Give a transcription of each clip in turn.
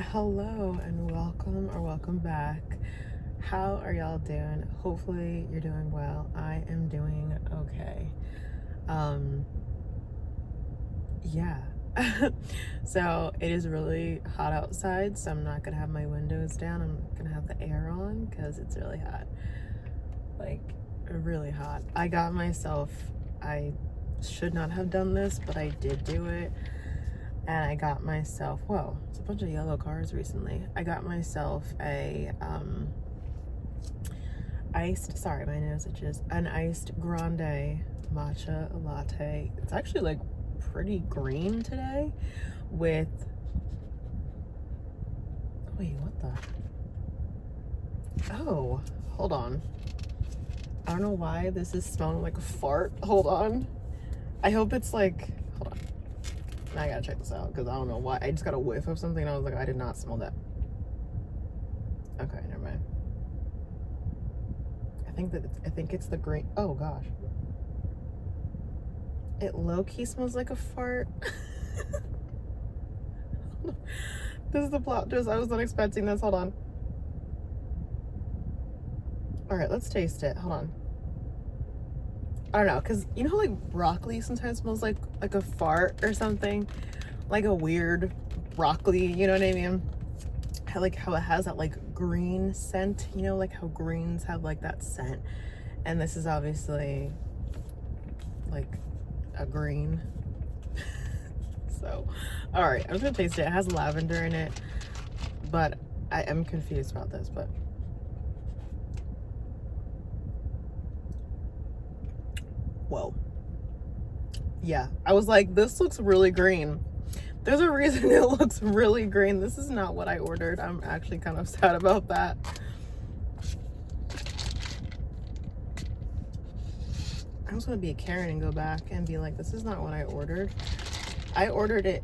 Hello and welcome back. How are y'all doing? Hopefully you're doing well. I am doing okay. Yeah. So it is really hot outside, so I'm not gonna have my windows down. I'm gonna have the air on because it's really hot. Like, really hot. I should not have done this, but I did do it. And I got myself, whoa, it's a bunch of yellow cars recently. I got myself a my nose itches, an iced grande matcha latte. It's actually like pretty green today with, wait, what the, oh, hold on. I don't know why this is smelling like a fart. Hold on. I hope it's like, hold on. Now I gotta check this out because I don't know why. I just got a whiff of something and I was like, I did not smell that. Okay, never mind. I think it's the green. Oh gosh. It low-key smells like a fart. This is the plot twist. I was not expecting this. Hold on. All right, let's taste it. Hold on. I don't know, because you know how like broccoli sometimes smells like a fart or something? Like a weird broccoli, you know what I mean? How it has that like green scent, you know, like how greens have like that scent. And this is obviously like a green. So, all right, I'm just gonna taste it. It has lavender in it, but I am confused about this, but. Whoa. Yeah, I was like, this looks really green. There's a reason it looks really green. This is not what I ordered. I'm actually kind of sad about that. I'm just gonna be a Karen and go back and be like, this is not what I ordered. I ordered it.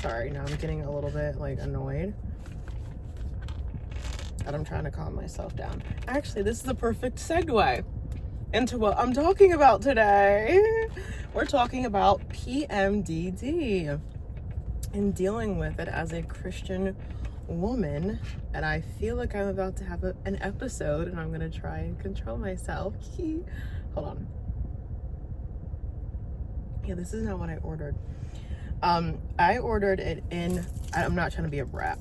Sorry, now I'm getting a little bit like annoyed. And I'm trying to calm myself down. Actually, this is the perfect segue into what I'm talking about today. We're talking about PMDD and dealing with it as a Christian woman. And I feel like I'm about to have an episode and I'm gonna try and control myself. Hold on. Yeah, this is not what I ordered. I ordered it in, I'm not trying to be a brat,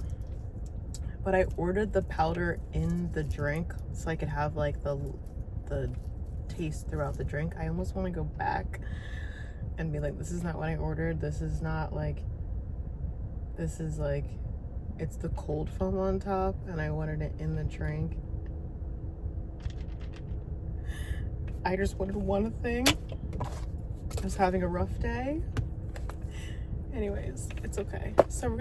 but I ordered the powder in the drink so I could have like the taste throughout the drink. I almost want to go back and be like, this is not what I ordered. This is like, it's the cold foam on top and I wanted it in the drink. I just wanted one thing. I was having a rough day. Anyways, it's okay. So we're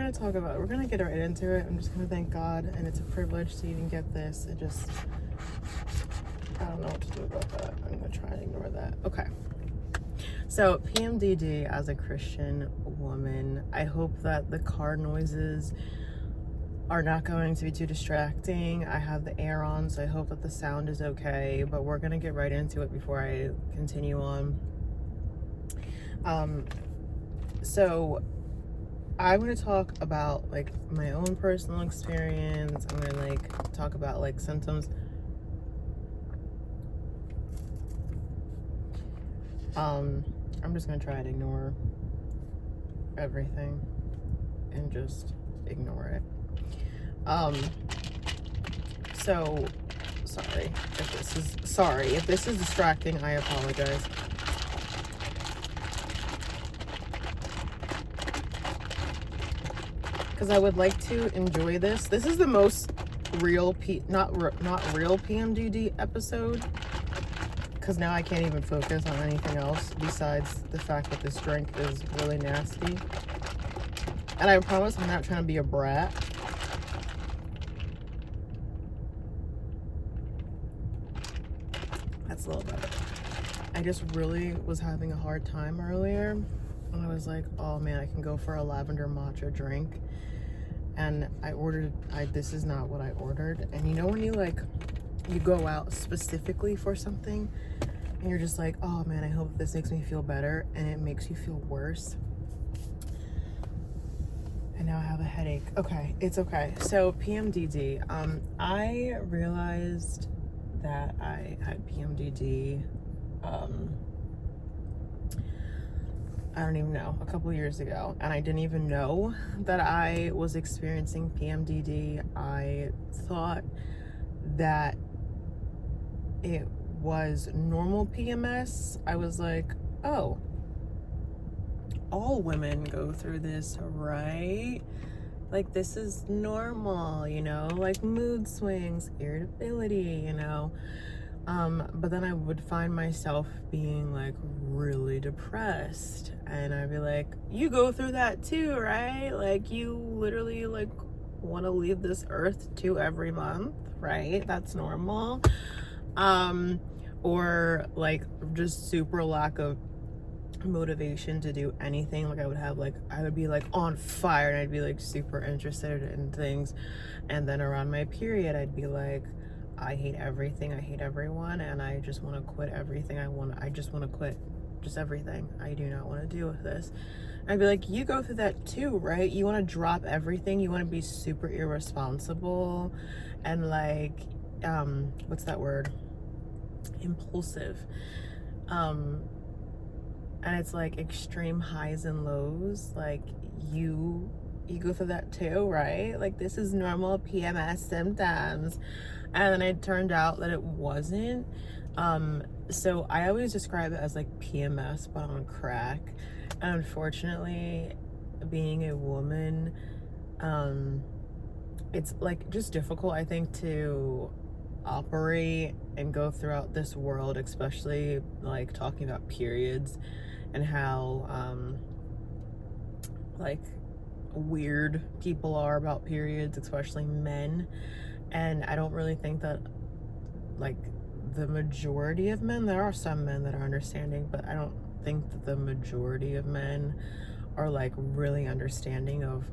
gonna get right into it. I'm just gonna thank God, and it's a privilege to even get this. I don't know what to do about that. I'm gonna try and ignore that. Okay. So PMDD as a Christian woman, I hope that the car noises are not going to be too distracting. I have the air on, so I hope that the sound is okay, but we're gonna get right into it before I continue on. So I'm going to talk about like my own personal experience. I'm going to like talk about like symptoms. I'm just going to try and ignore everything and just ignore it. So sorry if this is distracting, I apologize. Because I would like to enjoy this. This is the most real, not real PMDD episode. Because now I can't even focus on anything else besides the fact that this drink is really nasty. And I promise I'm not trying to be a brat. That's a little better. I just really was having a hard time earlier. And I was like, oh man, I can go for a lavender matcha drink. And this is not what I ordered. And you know when you go out specifically for something you're just like, oh man, I hope this makes me feel better, and it makes you feel worse. And now I have a headache. Okay, it's okay. So PMDD, I realized that I had PMDD, I don't even know, a couple years ago, and I didn't even know that I was experiencing PMDD. I thought that it was normal PMS. I was like, oh, all women go through this, right? Like, this is normal, you know, like mood swings, irritability, you know. But then I would find myself being like really depressed, and I'd be like, you go through that too, right? Like, you literally like want to leave this earth too every month, right? That's normal. Or like just super lack of motivation to do anything. Like, I would be like on fire, and I'd be like super interested in things, and then around my period I'd be like, I hate everything, I hate everyone, and I just want to quit everything. I just want to quit just everything. I do not want to deal with this. I'd be like, you go through that too, right? You want to drop everything, you want to be super irresponsible and like what's that word, impulsive, and it's like extreme highs and lows. Like, you go through that too, right? Like, this is normal PMS symptoms. And then it turned out that it wasn't. So I always describe it as like PMS but on crack. And unfortunately, being a woman, it's like just difficult, I think, to operate and go throughout this world, especially like talking about periods and how like weird people are about periods, especially men. And I don't really think that like the majority of men, there are some men that are understanding, but I don't think that the majority of men are like really understanding of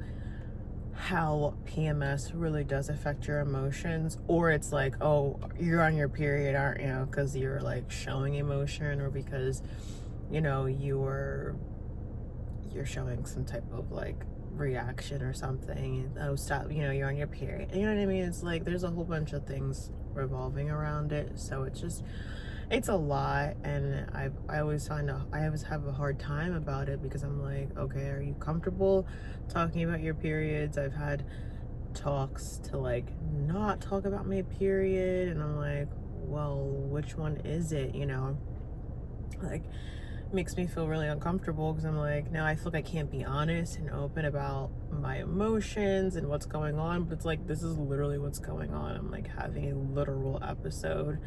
how PMS really does affect your emotions. Or it's like, oh, you're on your period, aren't you, because you're like showing emotion, or because, you know, you're showing some type of like reaction or something. Oh, stop, you know, you're on your period, you know what I mean? It's like there's a whole bunch of things revolving around it, so it's a lot. And I always have a hard time about it, because I'm like, okay, are you comfortable talking about your periods? I've had talks to like not talk about my period, and I'm like, well, which one is it, you know? Like, makes me feel really uncomfortable, because I'm like, now I feel like I can't be honest and open about my emotions and what's going on. But it's like, this is literally what's going on. I'm like having a literal episode.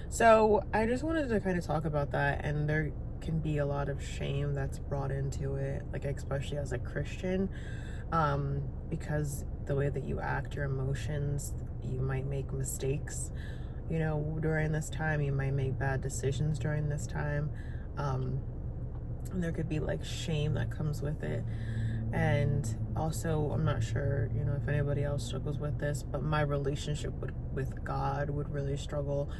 So I just wanted to kind of talk about that. And there can be a lot of shame that's brought into it, like especially as a Christian, because the way that you act, your emotions, you might make mistakes, you know, during this time. You might make bad decisions during this time. And there could be like shame that comes with it. And also, I'm not sure, you know, if anybody else struggles with this, but my relationship with God would really struggle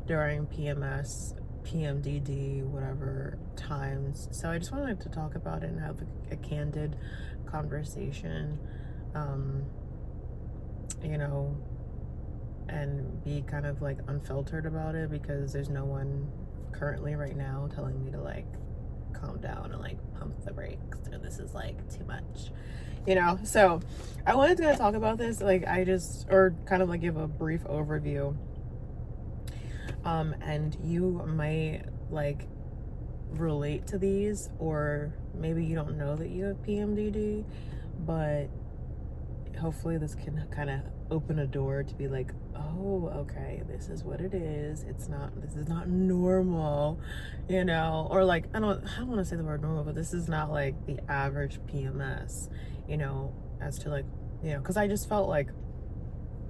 during PMS, PMDD, whatever times. So I just wanted to talk about it and have a candid conversation, you know, and be kind of like unfiltered about it, because there's no one currently right now telling me to like calm down and like pump the brakes, or this is like too much, you know. So I wanted to talk about this, like or kind of like give a brief overview, and you might like relate to these, or maybe you don't know that you have PMDD, but hopefully this can kind of open a door to be like, oh, okay, this is what it is. This is not normal, you know. Or like, I don't want to say the word normal, but this is not like the average PMS, you know, as to like, you know, because I just felt like,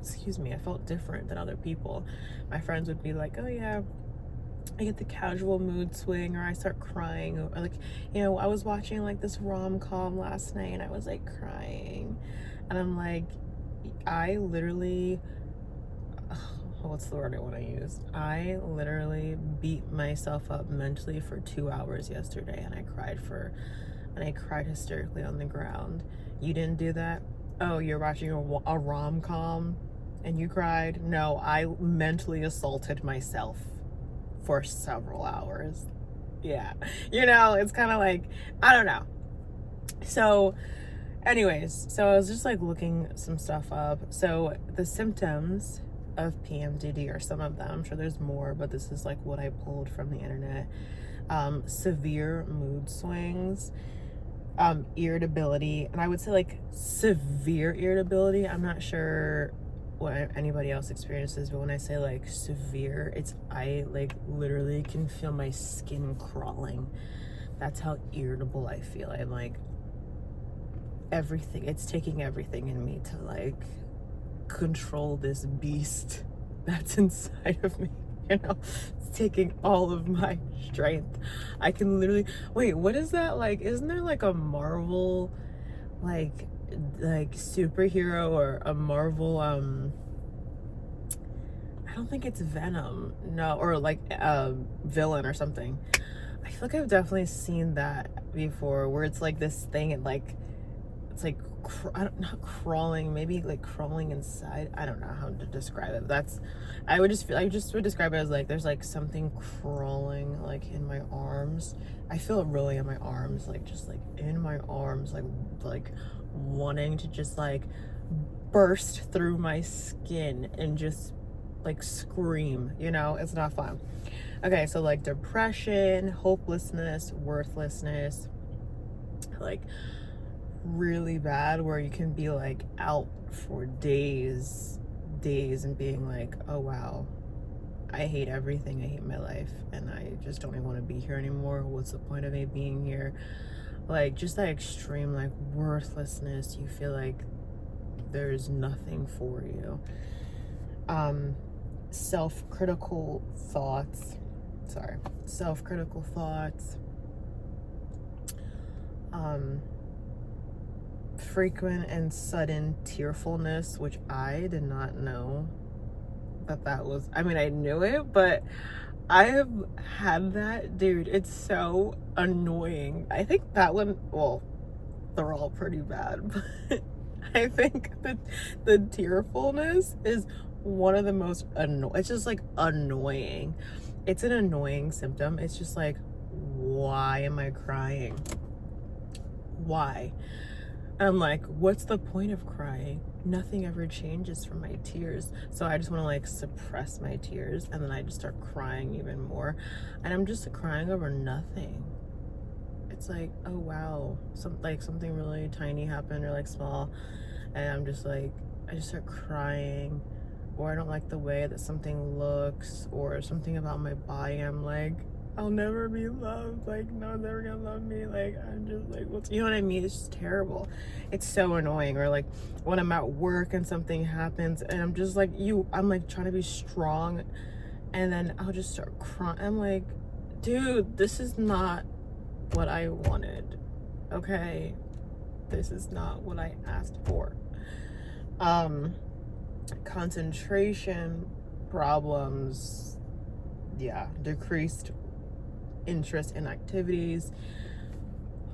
I felt different than other people. My friends would be like, oh yeah, I get the casual mood swing, or I start crying, or like, you know, I was watching like this rom-com last night and I was like crying, and I'm like, I literally, what's the word I want to use? I literally beat myself up mentally for 2 hours yesterday, and I cried hysterically on the ground. You didn't do that? Oh, you're watching a rom-com and you cried? No, I mentally assaulted myself for several hours. Yeah. It's kind of like, I don't know. So, anyways, so I was just like looking some stuff up. So, the symptoms of PMDD are some of them. I'm sure there's more, but this is like what I pulled from the internet. Severe mood swings, irritability, and I would say like severe irritability. I'm not sure what anybody else experiences, but when I say like severe, I like literally can feel my skin crawling. That's how irritable I feel. I'm like, it's taking everything in me to like control this beast that's inside of me. It's taking all of my strength. I can literally wait, what is that? Like, isn't there like a Marvel like superhero or a Marvel I don't think it's Venom, no, or like a villain or something. I feel like I've definitely seen that before, where it's like this thing, and like it's like not crawling, maybe like crawling inside. I don't know how to describe it. I just would describe it as like there's like something crawling like in my arms. I feel it really in my arms, like just like in my arms, like wanting to just like burst through my skin and just like scream. It's not fun. Okay, so like depression, hopelessness, worthlessness, like really bad, where you can be like out for days and being like, oh wow, I hate everything, I hate my life, and I just don't even want to be here anymore. What's the point of me being here? Like just that extreme like worthlessness. You feel like there's nothing for you. Self-critical thoughts, frequent and sudden tearfulness, which I did not know that was, I mean, I knew it, but I have had that, dude. It's so annoying. I think that one, well, they're all pretty bad, but I think that the tearfulness is one of the most it's just like annoying. It's an annoying symptom. It's just like, why am I crying? Why? I'm like, what's the point of crying? Nothing ever changes from my tears. So I just want to like suppress my tears, and then I just start crying even more, and I'm just crying over nothing. It's like, oh wow, something really tiny happened, or like small, and I'm just like, I just start crying, or I don't like the way that something looks, or something about my body. I'm like, I'll never be loved. Like, no one's ever gonna love me. Like, I'm just like, you know what I mean? It's just terrible. It's so annoying. Or like when I'm at work and something happens, and I'm just like, I'm like trying to be strong, and then I'll just start crying. I'm like, dude, this is not what I wanted. Okay? This is not what I asked for. Concentration problems. Yeah, decreased interest in activities.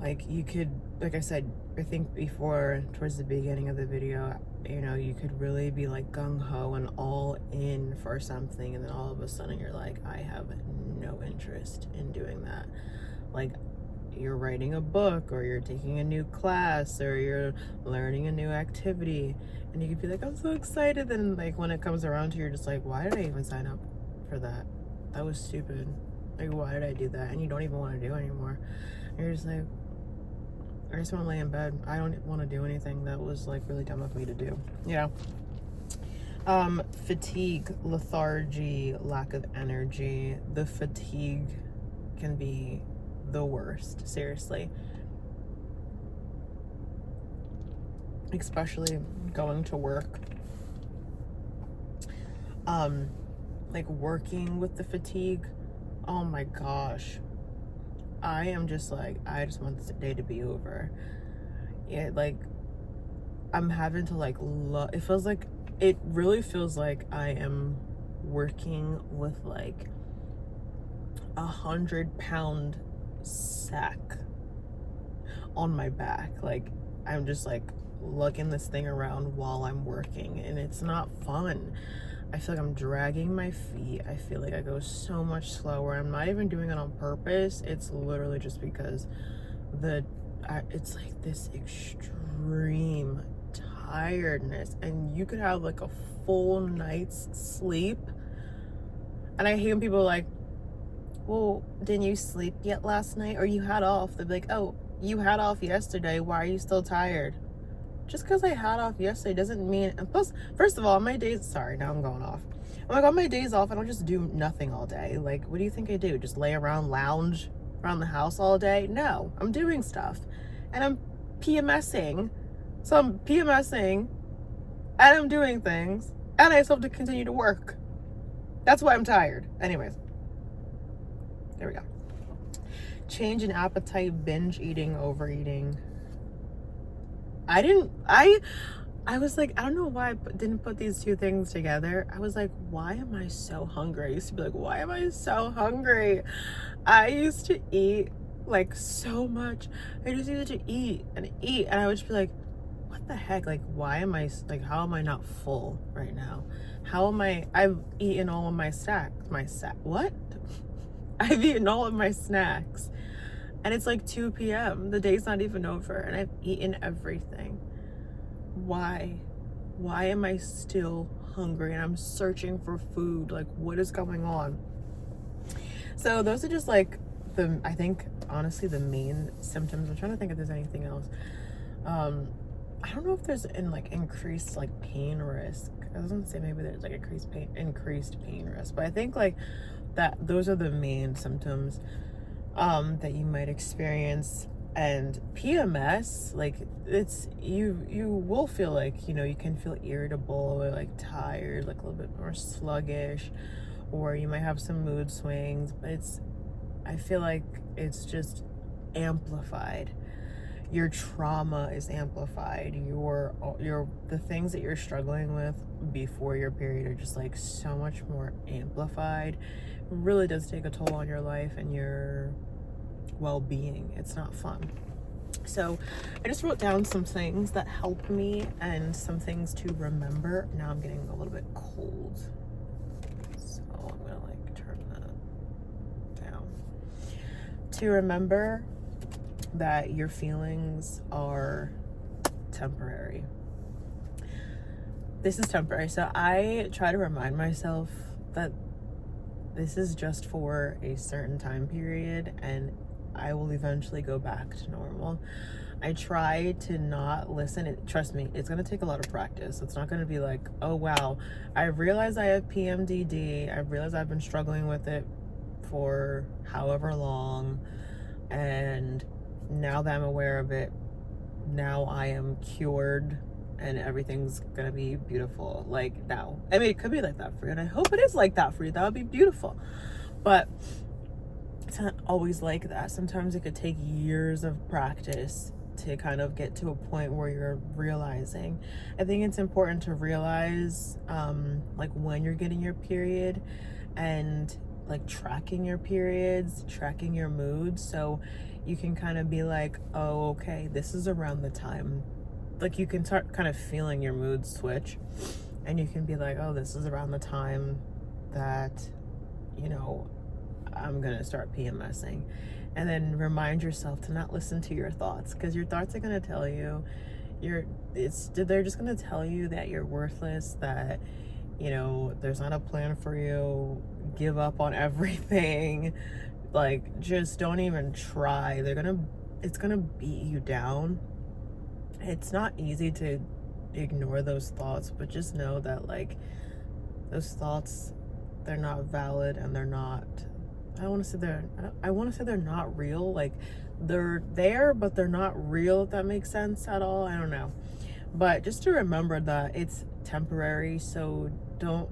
Like you could, like I said, I think before, towards the beginning of the video, you could really be like gung-ho and all in for something, and then all of a sudden you're like, I have no interest in doing that. Like you're writing a book, or you're taking a new class, or you're learning a new activity, and you could be like, I'm so excited, then like when it comes around to you, you're just like, why did I even sign up for that? That was stupid. Like, why did I do that? And you don't even want to do it anymore. And you're just like, I just want to lay in bed. I don't want to do anything. That was like really dumb of me to do. Fatigue, lethargy, lack of energy. The fatigue can be the worst, seriously. Especially going to work. Like working with the fatigue. Oh my gosh. I am just like, I just want this day to be over. Like, I'm having to like, it really feels like I am working with like 100-pound sack on my back. Like, I'm just like lugging this thing around while I'm working, and it's not fun. I feel like I'm dragging my feet. I feel like I go so much slower. I'm not even doing it on purpose. It's literally just because it's like this extreme tiredness, and you could have like a full night's sleep. And I hate when people are like, well, didn't you sleep yet last night? Or you had off. They'd be like, oh, you had off yesterday. Why are you still tired? Just because I had off yesterday doesn't mean, and plus, first of all, on my days, sorry, now I'm going off. I'm like, on my days off, I don't just do nothing all day. Like, what do you think I do? Just lay around, lounge around the house all day? No, I'm doing stuff. And I'm PMSing. So I'm PMSing, and I'm doing things, and I still have to continue to work. That's why I'm tired. Anyways, there we go. Change in appetite, binge eating, overeating. I was like, I don't know why I didn't put these two things together. I was like, why am I so hungry? I used to be like, why am I so hungry? I used to eat like so much. I just used to eat, and I would just be like, what the heck? Like, why am I, like, how am I not full right now? I've eaten all of my what? I've eaten all of my snacks. And it's like 2 p.m. The day's not even over, and I've eaten everything. Why? Why am I still hungry and I'm searching for food? Like, what is going on? So those are just like I think, honestly, the main symptoms. I'm trying to think if there's anything else. I don't know if there's increased like pain risk. I was gonna say maybe there's like increased pain risk, but I think like that those are the main symptoms that you might experience. And PMS, like, it's you will feel like, you can feel irritable or like tired, like a little bit more sluggish, or you might have some mood swings, but I feel like it's just amplified. Your trauma is amplified. The things that you're struggling with before your period are just like so much more amplified. It really does take a toll on your life and your well-being. It's not fun. So I just wrote down some things that help me and some things to remember. Now I'm getting a little bit cold, so I'm gonna like turn that down. To remember that your feelings are temporary. This is temporary. So I try to remind myself that this is just for a certain time period, and I will eventually go back to normal. I try to not listen. Trust me, it's going to take a lot of practice. It's not going to be like, oh, wow, I realize I have PMDD. I realize I've been struggling with it for however long. And now that I'm aware of it, now I am cured and everything's going to be beautiful. Like, now. I mean, it could be like that for you, and I hope it is like that for you. That would be beautiful. But it's not always like that. Sometimes it could take years of practice to kind of get to a point where you're realizing. I think it's important to realize like when you're getting your period, and like tracking your periods, tracking your moods, so you can kind of be like, oh, okay, this is around the time. Like, you can start kind of feeling your mood switch, and you can be like, oh, this is around the time that, I'm gonna start PMSing. And then remind yourself to not listen to your thoughts, because your thoughts are gonna tell you they're just gonna tell you that you're worthless, that there's not a plan for you, give up on everything, like, just don't even try. It's gonna beat you down. It's not easy to ignore those thoughts, but just know that, like, those thoughts, they're not valid, and they're not, I want to say they're not real. Like, they're there, but they're not real, if that makes sense at all. I don't know. But just to remember that it's temporary, so don't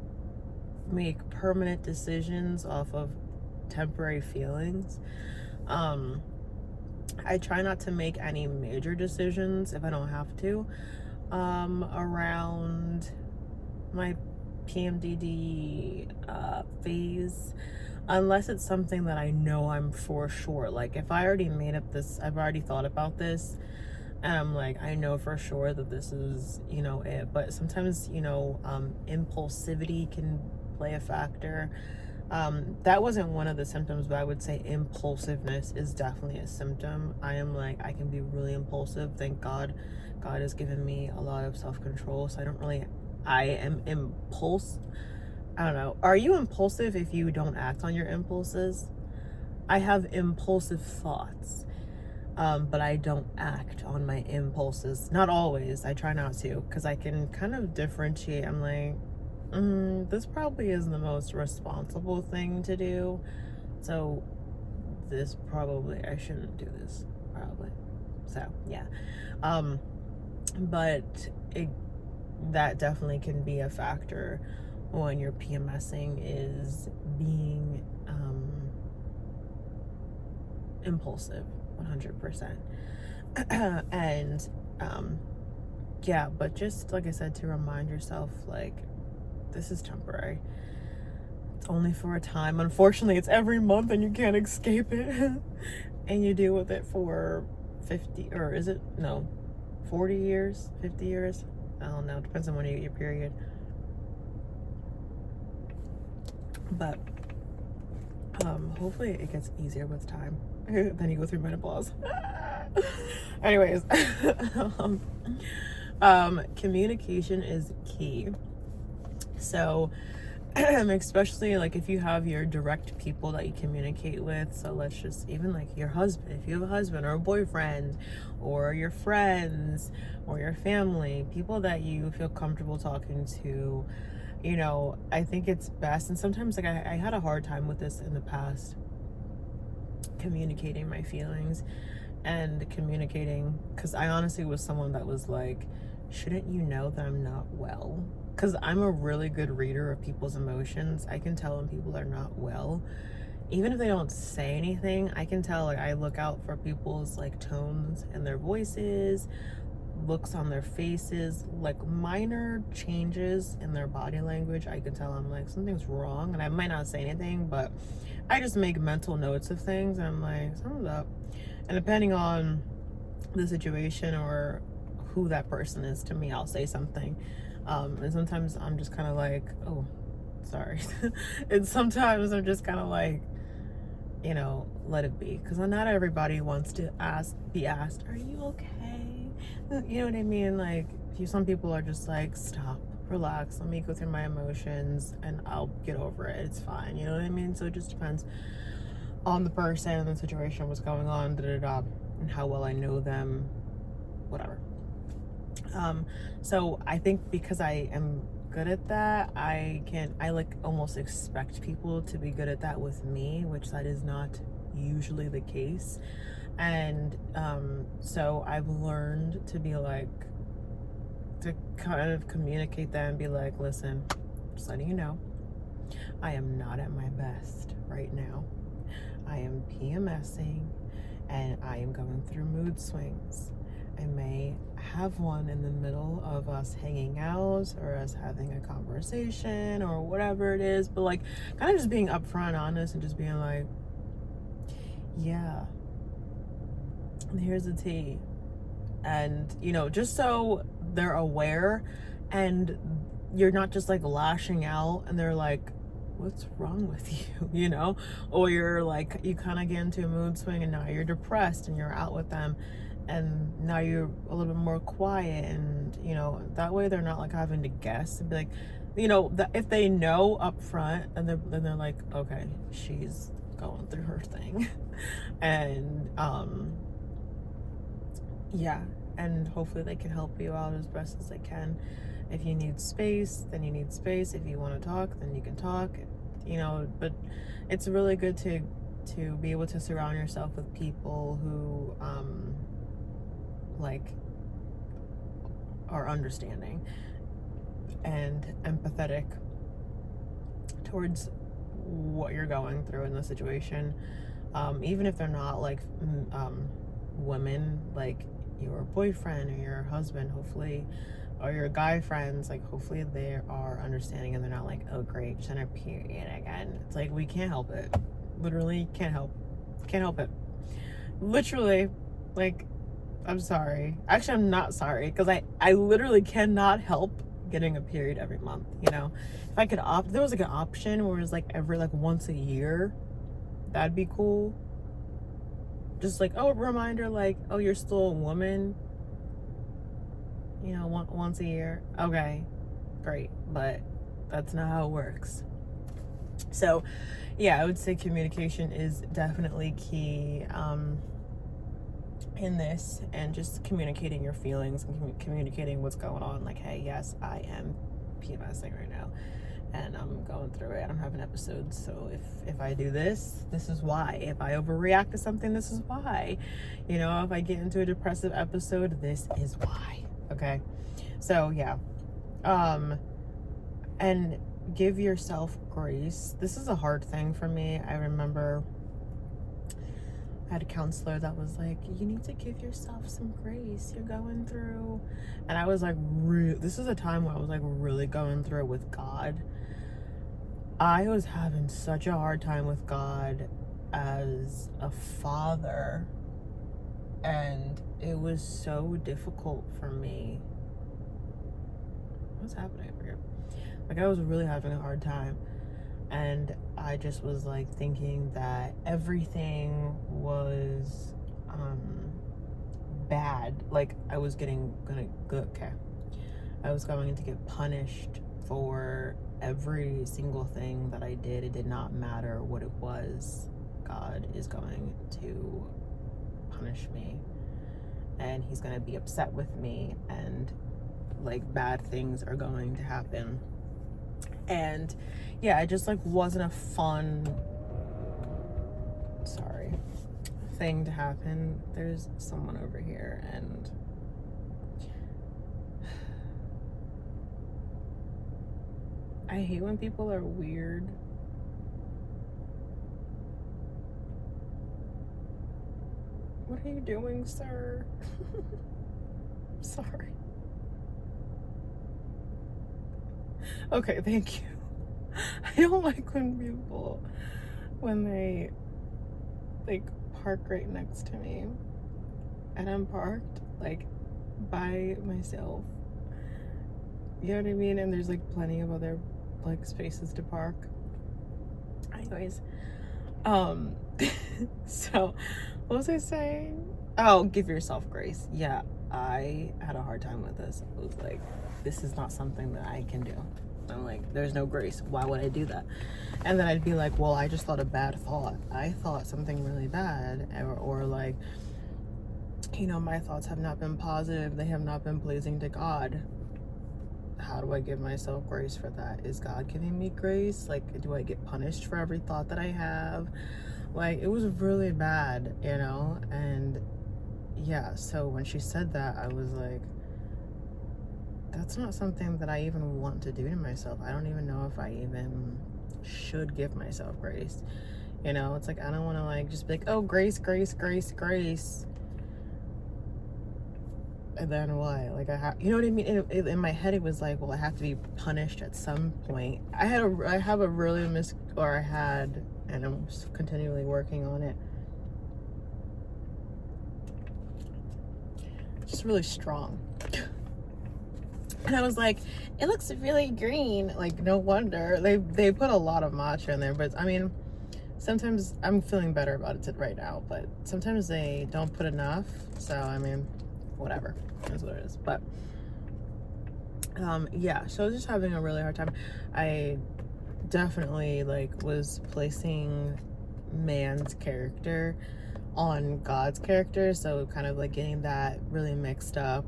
make permanent decisions off of temporary feelings. I try not to make any major decisions if I don't have to around my PMDD phase, unless it's something that I know I'm for sure. Like if I already made up this, I've already thought about this, and I'm like, I know for sure that this is, you know, it. But sometimes, you know, impulsivity can play a factor. That wasn't one of the symptoms, but I would say impulsiveness is definitely a symptom. I am like, I can be really impulsive. Thank God. God has given me a lot of self-control, so I am I don't know. Are you impulsive if you don't act on your impulses? I have impulsive thoughts, but I don't act on my impulses. Not always. I try not to, because I can kind of differentiate. I'm like, this probably is the most responsible thing to do. So I shouldn't do this, probably. So, yeah. But that definitely can be a factor when you're PMSing, is being impulsive, 100%. And yeah, but just like I said, to remind yourself, like, this is temporary. It's only for a time. Unfortunately, it's every month and you can't escape it. And you deal with it for 50, or is it, no, 40 years, 50 years? I don't know. Depends on when you get your period. But hopefully it gets easier with time. Then you go through menopause. Anyways, communication is key. So especially like if you have your direct people that you communicate with, so let's just, even like your husband, if you have a husband or a boyfriend, or your friends or your family, people that you feel comfortable talking to, you know, I think it's best. And sometimes, like, I had a hard time with this in the past, communicating my feelings and communicating, because I honestly was someone that was like, shouldn't you know that I'm not well? Because I'm a really good reader of people's emotions. I can tell when people are not well. Even if they don't say anything, I can tell. Like, I look out for people's like tones in their voices, looks on their faces, like minor changes in their body language. I can tell I'm like, something's wrong. And I might not say anything, but I just make mental notes of things. And I'm like, something's up. And depending on the situation or who that person is to me, I'll say something. And sometimes I'm just kind of like, oh, sorry. And sometimes I'm just kind of like, you know, let it be. Because not everybody wants to be asked, are you okay? You know what I mean? Like, some people are just like, stop, relax, let me go through my emotions and I'll get over it. It's fine. You know what I mean? So it just depends on the person and the situation, what's going on, and how well I know them, whatever. So I think because I am good at that, I like almost expect people to be good at that with me, which that is not usually the case. And so I've learned to be like, to kind of communicate that and be like, listen, just letting you know, I am not at my best right now. I am PMSing and I am going through mood swings. I may have one in the middle of us hanging out or us having a conversation or whatever it is, but like kind of just being upfront, honest, and just being like, yeah, here's the tea. And, you know, just so they're aware and you're not just like lashing out and they're like, what's wrong with you, you know? Or you're like, you kind of get into a mood swing and now you're depressed and you're out with them and now you're a little bit more quiet, and, you know, that way they're not like having to guess and be like, you know, that if they know up front, and then they're like, okay, she's going through her thing. And yeah, and hopefully they can help you out as best as they can. If you need space, then you need space. If you want to talk, then you can talk, you know. But it's really good to be able to surround yourself with people who like are understanding and empathetic towards what you're going through in the situation, even if they're not like women, like your boyfriend or your husband. Hopefully or your guy friends, like, hopefully they are understanding and they're not like, oh great, she's on her period again. It's like, we can't help it. Literally can't help it. Literally, like, I'm sorry. Actually, I'm not sorry, because I literally cannot help getting a period every month, you know? If I could opt, there was like an option where it was like every like once a year, that'd be cool. Just like, oh, a reminder, like, oh, you're still a woman, you know, once a year. Okay, great, but that's not how it works. So yeah, I would say communication is definitely key in this, and just communicating your feelings and communicating what's going on. Like, hey, yes, I am PMSing right now and I'm going through it. I don't have an episode, so if I do this is why. If I overreact to something, this is why. You know, if I get into a depressive episode, this is why. Okay, so yeah, and give yourself grace. This is a hard thing for me. I remember I had a counselor that was like, you need to give yourself some grace, you're going through. And I was like, this is a time where I was like really going through it with God. I was having such a hard time with God as a father, and it was so difficult for me. What's happening over here? Like, I was really having a hard time, and I just was like thinking that everything was bad. Like, I was going to get punished for every single thing that I did. It did not matter what it was. God is going to punish me, and he's going to be upset with me, and like bad things are going to happen. And yeah, it just like wasn't a fun thing to happen. There's someone over here, and I hate when people are weird. What are you doing, sir? Sorry. Okay, thank you. I don't like when they like park right next to me, and I'm parked like by myself. You know what I mean? And there's like plenty of other like spaces to park. Anyways, so what was I saying? Oh, give yourself grace. Yeah, I had a hard time with this. I was like, this is not something that I can do. I'm like, there's no grace. Why would I do that? And then I'd be like, well, I just thought a bad thought. I thought something really bad, or like, you know, my thoughts have not been positive. They have not been pleasing to God. How do I give myself grace for that? Is God giving me grace? Like, do I get punished for every thought that I have? Like, it was really bad, you know? And yeah, so when she said that, I was like, that's not something that I even want to do to myself. I don't even know if I even should give myself grace. You know, it's like, I don't want to like just be like, oh, grace, grace, grace, grace. And then what? Like, I have, you know what I mean? In my head, it was like, well, I have to be punished at some point. I had, and I'm just continually working on it. Just really strong. And I was like, it looks really green. Like, no wonder. They put a lot of matcha in there, but I mean, sometimes I'm feeling better about it right now, but sometimes they don't put enough. So, I mean, whatever. That's what it is. But yeah, so I was just having a really hard time. I definitely like was placing man's character on God's character, so kind of like getting that really mixed up,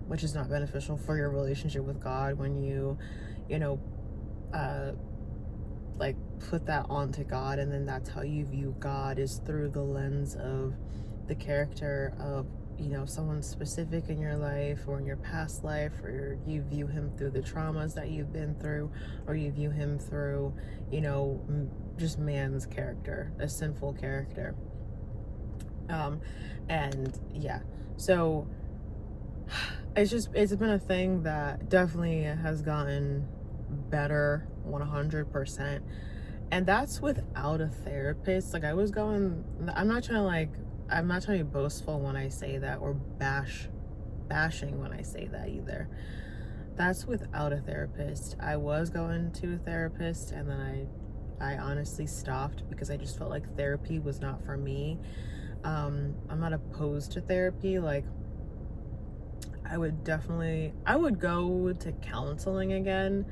which is not beneficial for your relationship with God when you know, like put that onto God, and then that's how you view God, is through the lens of the character of, you know, someone specific in your life or in your past life, or you view him through the traumas that you've been through, or you view him through, you know, just man's character, a sinful character. And yeah, so it's been a thing that definitely has gotten better 100%. And that's without a therapist. Like, I'm not trying to be boastful when I say that, or bashing when I say that either. That's without a therapist. I was going to a therapist, and then I honestly stopped because I just felt like therapy was not for me. I'm not opposed to therapy. Like, I would go to counseling again.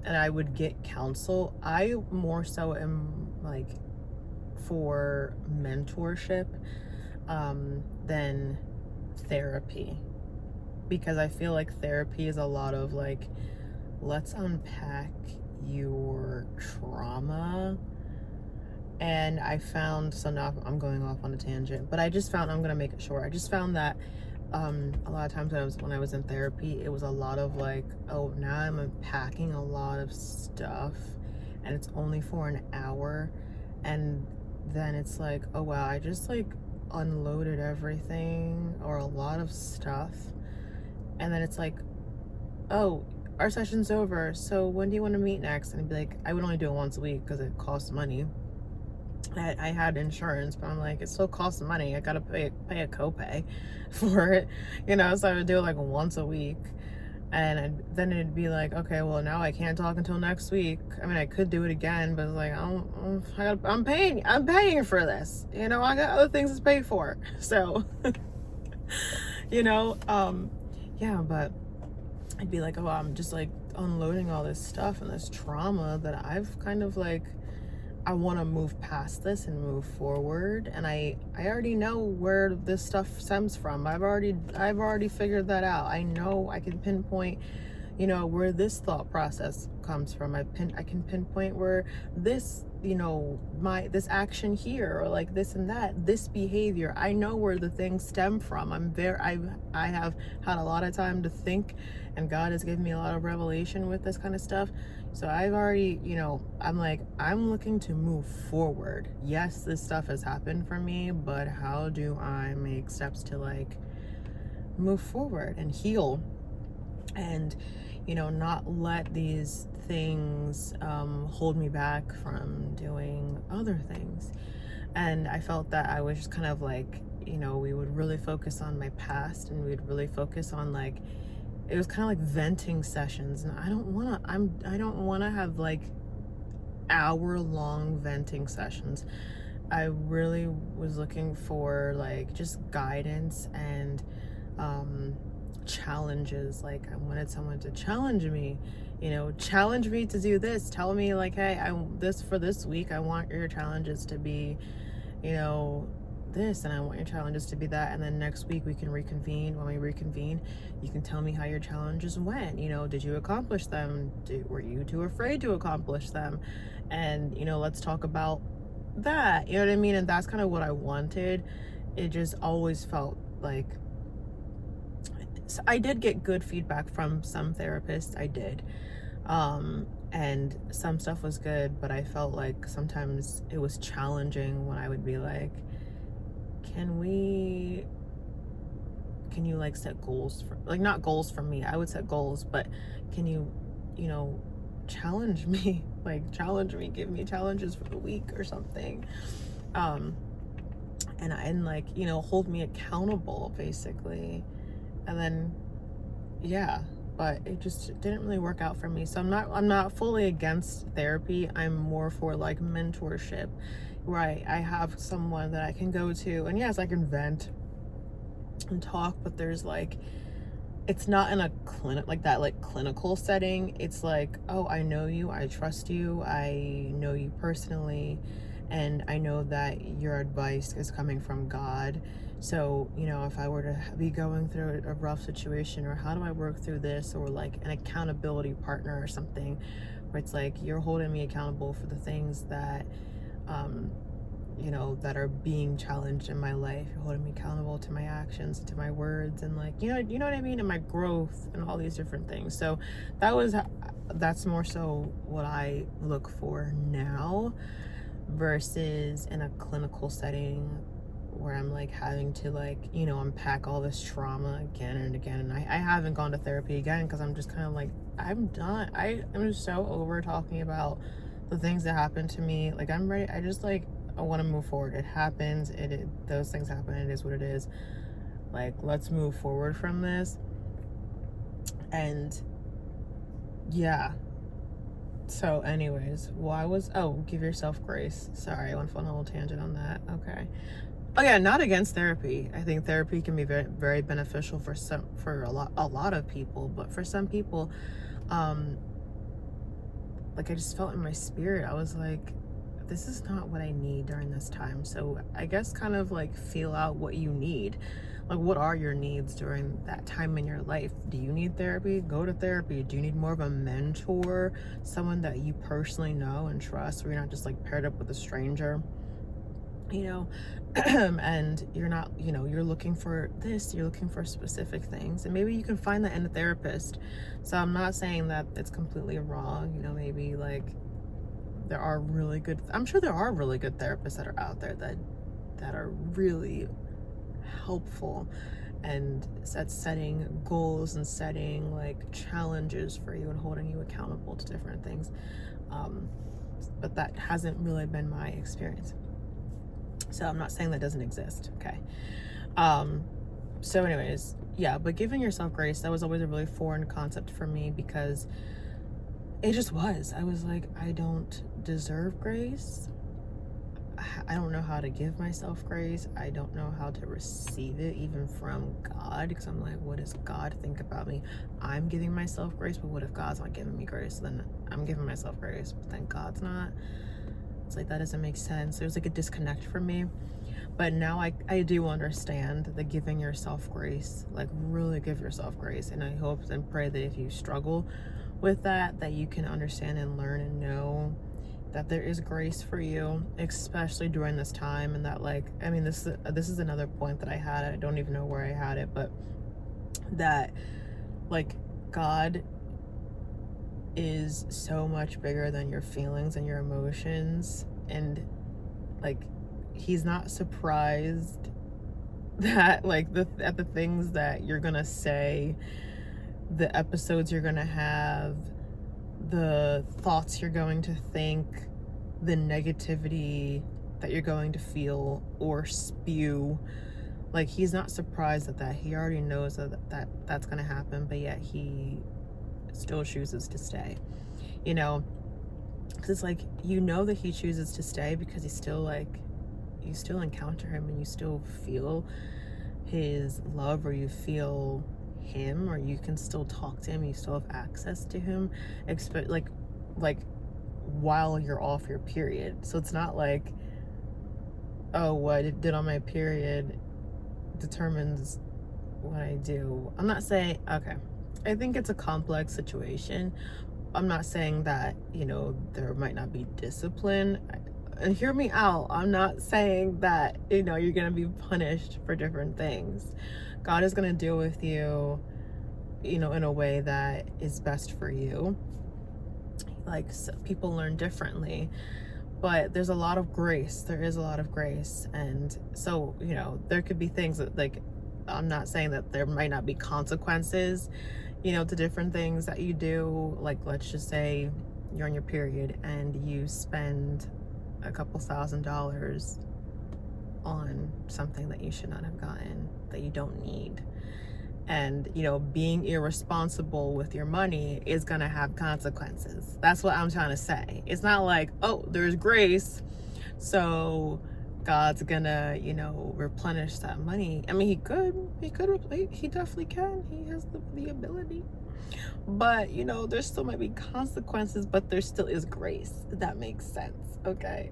And I would get counsel. I more so am like for mentorship than therapy, because I feel like therapy is a lot of like, let's unpack your trauma. And I found, so now I'm going off on a tangent, but I'm gonna make it short. I just found that a lot of times when I was in therapy, it was a lot of like, oh, now I'm unpacking a lot of stuff, and it's only for an hour, and then it's like, oh wow, I just like unloaded everything, or a lot of stuff, and then it's like, oh, our session's over, so when do you want to meet next? And I'd be like, I would only do it once a week because it costs money. I had insurance, but I'm like, it still costs money. I gotta pay a copay for it, so I would do it like once a week. And then it'd be like, okay, well, now I can't talk until next week. I mean, I could do it again, but it's like, I'm paying for this. I got other things to pay for. So, yeah, but I'd be like, oh, I'm just like unloading all this stuff and this trauma that I've kind of like, I want to move past this and move forward. And I already know where this stuff stems from. I've already figured that out. I know I can pinpoint, where this thought process comes from. I can pinpoint where this, this action here, or like this and that, this behavior. I know where the things stem from. I have had a lot of time to think, and God has given me a lot of revelation with this kind of stuff. So I've already, I'm looking to move forward. Yes, this stuff has happened for me, but how do I make steps to like move forward and heal, and not let these things hold me back from doing other things. And I felt that I was just kind of like, we would really focus on my past, and we'd really focus on like, it was kind of like venting sessions, and I don't want to have like hour-long venting sessions. I really was looking for like just guidance and challenges. Like, I wanted someone to challenge me, to do this. Tell me like, hey, for this week, I want your challenges to be, this, and I want your challenges to be that, and then next week we can reconvene. When we reconvene, you can tell me how your challenges went. Did you accomplish them? Were you too afraid to accomplish them? And let's talk about that. You know what I mean? And that's kind of what I wanted. It just always felt like, I did get good feedback from some therapists. I did, and some stuff was good, but I felt like sometimes it was challenging when I would be like, can you like set goals for, like, not goals for me, I would set goals, but can you challenge me, give me challenges for the week or something, and like, hold me accountable basically. And then, yeah, but it just didn't really work out for me. So I'm not fully against therapy. I'm more for like mentorship, where I have someone that I can go to, and yes, I can vent and talk, but there's like, it's not in a clinical setting. It's like, oh, I know you, I trust you, I know you personally, and I know that your advice is coming from God. So, if I were to be going through a rough situation, or how do I work through this, or like an accountability partner or something, where it's like, you're holding me accountable for the things that, that are being challenged in my life. You're holding me accountable to my actions, to my words, and like, you know what I mean? And my growth and all these different things. So that's more so what I look for now, versus in a clinical setting where I'm like having to like, you know, unpack all this trauma again and again. And I haven't gone to therapy again because I'm just kind of like, I'm done. I am just so over talking about the things that happened to me. Like, I'm ready. I just like, I want to move forward. It happens. Those things happen. It is what it is. Like, let's move forward from this. And yeah. So anyways, give yourself grace. Sorry, I went on a little tangent on that. Okay. Oh yeah, not against therapy. I think therapy can be very, very beneficial for a lot of people, but for some people, like I just felt in my spirit, I was like, this is not what I need during this time. So I guess kind of like feel out what you need. Like, what are your needs during that time in your life? Do you need therapy? Go to therapy. Do you need more of a mentor, someone that you personally know and trust, where you're not just like paired up with a stranger, you know? And you're not, you know, you're looking for this, you're looking for specific things, and maybe you can find that in a therapist. So I'm not saying that it's completely wrong, you know, maybe like I'm sure there are really good therapists that are out there that are really helpful and at setting goals and setting like challenges for you and holding you accountable to different things, but that hasn't really been my experience. So I'm not saying that doesn't exist. Okay. So anyways, yeah, but giving yourself grace, that was always a really foreign concept for me, because it just was. I was like, I don't deserve grace. I don't know how to give myself grace. I don't know how to receive it even from God, because I'm like, what does God think about me? I'm giving myself grace, but what if God's not giving me grace? Then I'm giving myself grace, but then God's not. It's like, that doesn't make sense. There's like a disconnect for me. But now I do understand the giving yourself grace, like really give yourself grace. And I hope and pray that if you struggle with that you can understand and learn and know that there is grace for you, especially during this time. And that, like, I mean, this is another point that I had. I don't even know where I had it, but that like God is so much bigger than your feelings and your emotions, and like he's not surprised that like at the things that you're gonna say, the episodes you're gonna have, the thoughts you're going to think, the negativity that you're going to feel or spew. Like, he's not surprised at that. He already knows that's gonna happen, but yet he still chooses to stay, you know? Because it's like, you know that he chooses to stay because he's still like, you still encounter him and you still feel his love, or you feel him, or you can still talk to him, you still have access to him, like while you're off your period. So it's not like, oh, what I did on my period determines what I do. I'm not saying, okay, I think it's a complex situation. I'm not saying that, you know, there might not be discipline. And hear me out. I'm not saying that, you know, you're going to be punished for different things. God is going to deal with you, you know, in a way that is best for you. Like, people learn differently, but there's a lot of grace. There is a lot of grace. And so, you know, there could be things that, like, I'm not saying that there might not be consequences, you know, to different things that you do. Like, let's just say you're on your period and you spend a couple $1,000s on something that you should not have gotten, that you don't need. And, you know, being irresponsible with your money is gonna have consequences. That's what I'm trying to say. It's not like, oh, there's grace, so God's gonna, you know, replenish that money. I mean, he definitely can. He has the ability. But, you know, there still might be consequences, but there still is grace. If that makes sense, okay?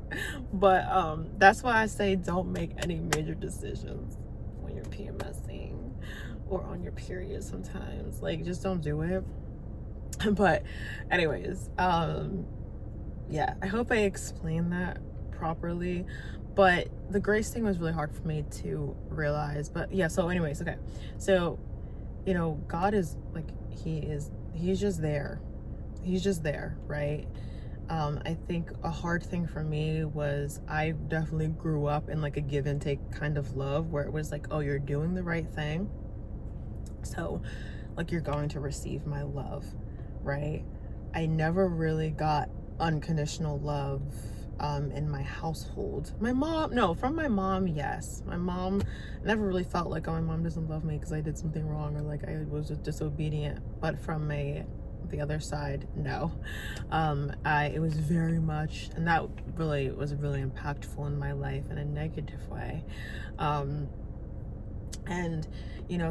But that's why I say don't make any major decisions when you're PMSing or on your period sometimes. Like, just don't do it. But anyways, yeah, I hope I explained that properly. But the grace thing was really hard for me to realize. But yeah, so anyways, okay. So, you know, God is like, he's just there. He's just there, right? I think a hard thing for me was I definitely grew up in like a give and take kind of love where it was like, oh, you're doing the right thing, so like you're going to receive my love, right? I never really got unconditional love in my household. My mom, no, from my mom, yes. My mom never really felt like, oh, my mom doesn't love me because I did something wrong or like I was just disobedient. But from the other side, no. It was very much, and that really was really impactful in my life in a negative way. And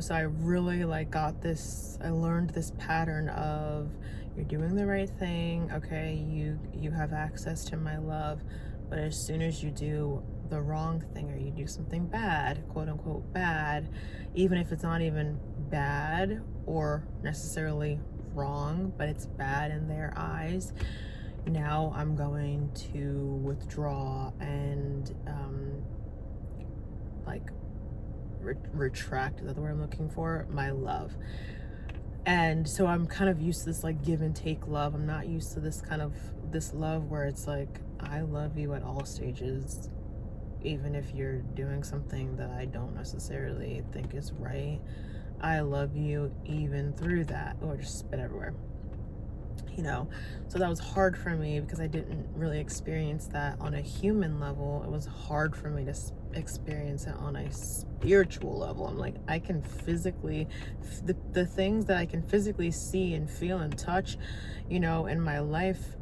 so I really like I learned this pattern of, you're doing the right thing, okay, you have access to my love, but as soon as you do the wrong thing or you do something bad, quote unquote bad, even if it's not even bad or necessarily wrong, but it's bad in their eyes, now I'm going to withdraw and like retract, is that the word I'm looking for, my love. And so I'm kind of used to this like give and take love. I'm not used to this love where it's like, I love you at all stages, even if you're doing something that I don't necessarily think is right. I love you even through that. Or just spit everywhere. So that was hard for me because I didn't really experience that on a human level. It was hard for me to experience it on a spiritual level. I'm like, I can physically, the things that I can physically see and feel and touch, in my life,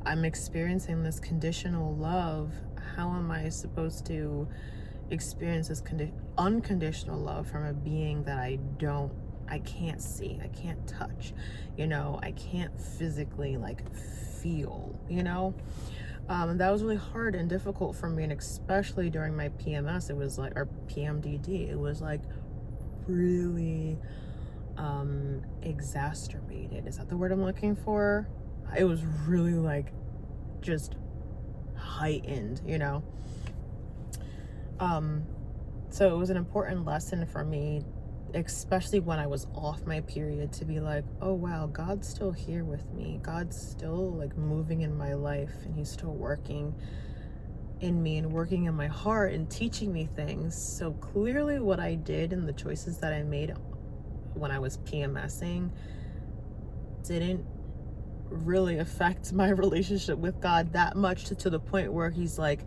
I'm experiencing this conditional love. How am I supposed to experience this unconditional love from a being that I can't see, I can't touch, I can't physically like feel, that was really hard and difficult for me, and especially during my PMS, it was like, or PMDD, it was like really exacerbated. Is that the word I'm looking for? It was really like just heightened, so it was an important lesson for me, especially when I was off my period, to be like, oh wow, God's still here with me. God's still like moving in my life, and he's still working in me and working in my heart and teaching me things. So clearly what I did and the choices that I made when I was PMSing didn't really affect my relationship with God that much to the point where he's like,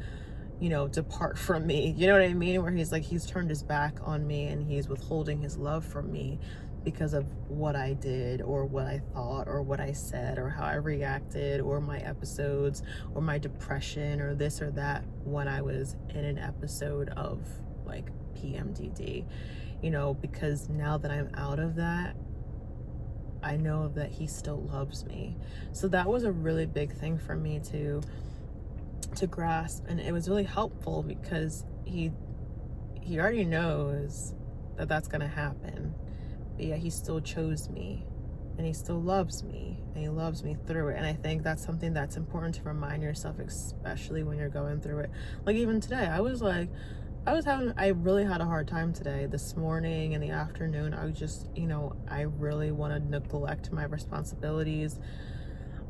depart from me. You know what I mean? Where he's like, he's turned his back on me and he's withholding his love from me because of what I did or what I thought or what I said or how I reacted or my episodes or my depression or this or that when I was in an episode of like PMDD, because now that I'm out of that, I know that he still loves me. So that was a really big thing for me to grasp, and it was really helpful because he already knows that that's gonna happen, but yeah, he still chose me and he still loves me and he loves me through it. And I think that's something that's important to remind yourself, especially when you're going through it. Like even today, I really had a hard time today. This morning in the afternoon, I was just, I really want to neglect my responsibilities.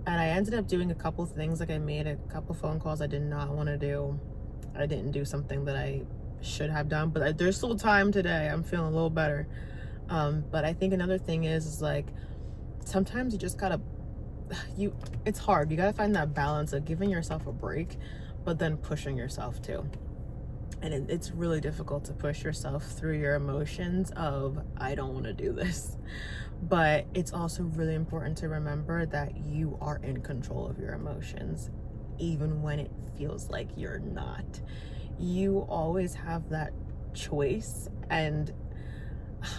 And I ended up doing a couple things. Like I made a couple phone calls I did not want to do. I didn't do something that I should have done, but there's still time today. I'm feeling a little better. But I think another thing is like, sometimes you just gotta, it's hard. You gotta find that balance of giving yourself a break, but then pushing yourself too. And it's really difficult to push yourself through your emotions of, I don't want to do this. But it's also really important to remember that you are in control of your emotions, even when it feels like you're not. You always have that choice. And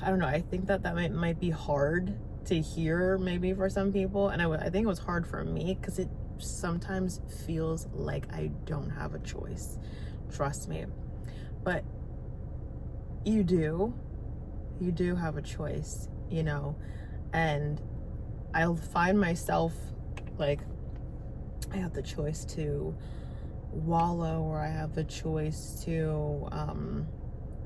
I don't know, I think that might be hard to hear maybe for some people. And I think it was hard for me because it sometimes feels like I don't have a choice. Trust me. But you do have a choice, and I'll find myself like, I have the choice to wallow, or I have the choice to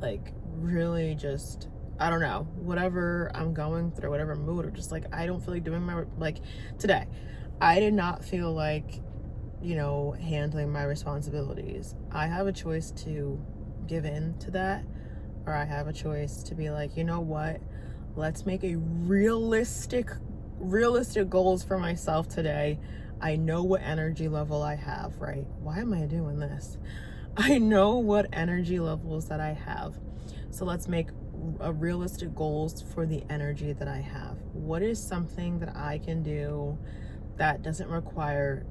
like really just, I don't know, whatever I'm going through, whatever mood, or just like I don't feel like doing my, like today I did not feel like handling my responsibilities. I have a choice to give in to that, or I have a choice to be like, you know what? Let's make a realistic goals for myself today. I know what energy level I have, right? Why am I doing this? I know what energy levels that I have. So let's make a realistic goals for the energy that I have. What is something that I can do that doesn't require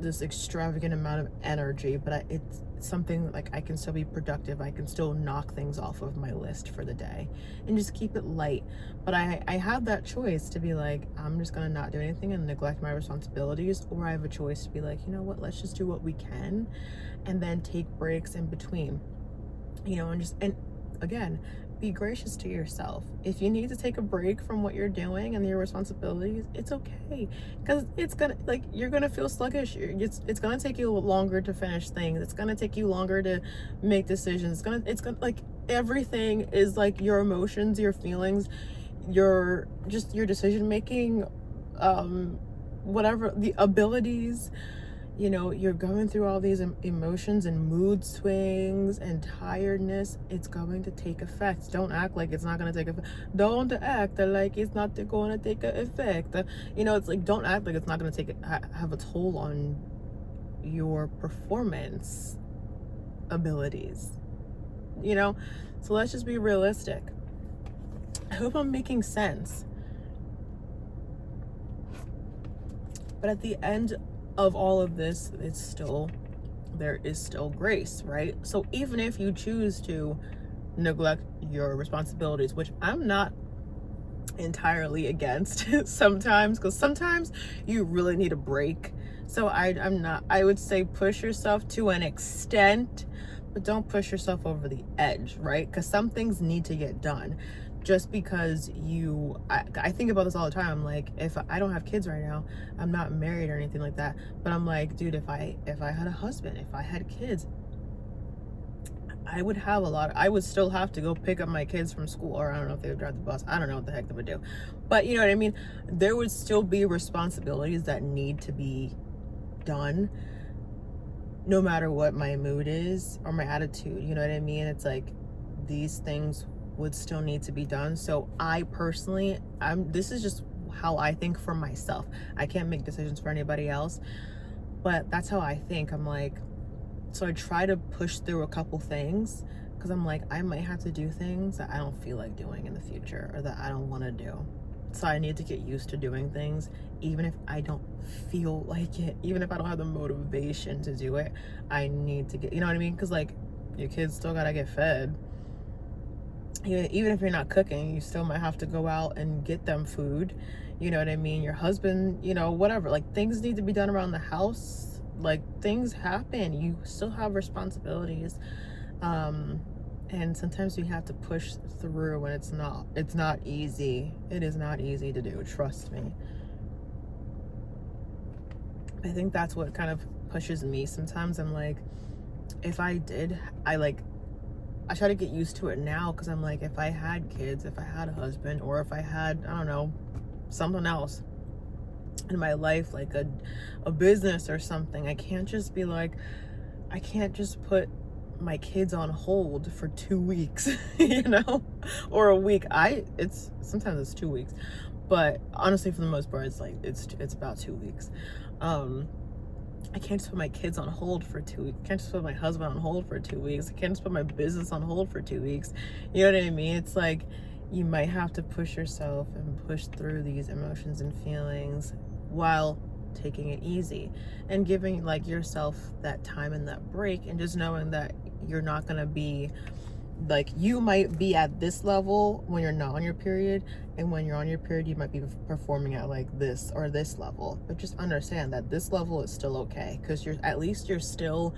this extravagant amount of energy, but it's something like I can still be productive. I can still knock things off of my list for the day and just keep it light. But I have that choice to be like, I'm just gonna not do anything and neglect my responsibilities, or I have a choice to be like, you know what, let's just do what we can and then take breaks in between, and again, be gracious to yourself. If you need to take a break from what you're doing and your responsibilities, it's okay, because you're gonna feel sluggish. It's gonna take you longer to finish things. It's gonna take you longer to make decisions. It's gonna like everything is like your emotions, your feelings, your decision making, whatever the abilities. You're going through all these emotions and mood swings and tiredness. It's going to take effect. Don't act like it's not going to take effect. Don't act like it's not going to take effect. It's like, don't act like it's not going to have a toll on your performance abilities. So let's just be realistic. I hope I'm making sense. But at the end of all of this, there is still grace, right? So even if you choose to neglect your responsibilities, which I'm not entirely against sometimes, because sometimes you really need a break. So I would say push yourself to an extent, but don't push yourself over the edge, right? Because some things need to get done. Just because I think about this all the time. I'm like, if I don't have kids right now, I'm not married or anything like that, but I'm like, dude, if I had a husband, if I had kids, I would still have to go pick up my kids from school, or I don't know if they would drive the bus. I don't know what the heck they would do, but you know what I mean? There would still be responsibilities that need to be done, no matter what my mood is or my attitude. You know what I mean? It's like these things would still need to be done. So I personally, this is just how I think for myself. I can't make decisions for anybody else, but that's how I think. I'm like, so I try to push through a couple things, because I'm like, I might have to do things that I don't feel like doing in the future, or that I don't want to do. So I need to get used to doing things, even if I don't feel like it, even if I don't have the motivation to do it. I need to get, you know what I mean? Because like, your kids still gotta get fed. Even if you're not cooking, you still might have to go out and get them food. You know what I mean? Your husband, whatever. Like, things need to be done around the house. Like, things happen. You still have responsibilities. And sometimes we have to push through, and it's not easy. It is not easy to do. Trust me. I think that's what kind of pushes me. Sometimes I'm like, I try to get used to it now, because I'm like, if I had kids, if I had a husband, or if I had, I don't know, something else in my life, like a business or something, I can't just put my kids on hold for 2 weeks, or a week. Sometimes it's 2 weeks, but honestly, for the most part, it's about 2 weeks. I can't just put my kids on hold for 2 weeks. I can't just put my husband on hold for 2 weeks. I can't just put my business on hold for 2 weeks. You know what I mean? It's like, you might have to push yourself and push through these emotions and feelings while taking it easy, and giving like yourself that time and that break, and just knowing that you're not going to be like, you might be at this level when you're not on your period, and when you're on your period, you might be performing at like this or this level. But just understand that this level is still okay, because you're still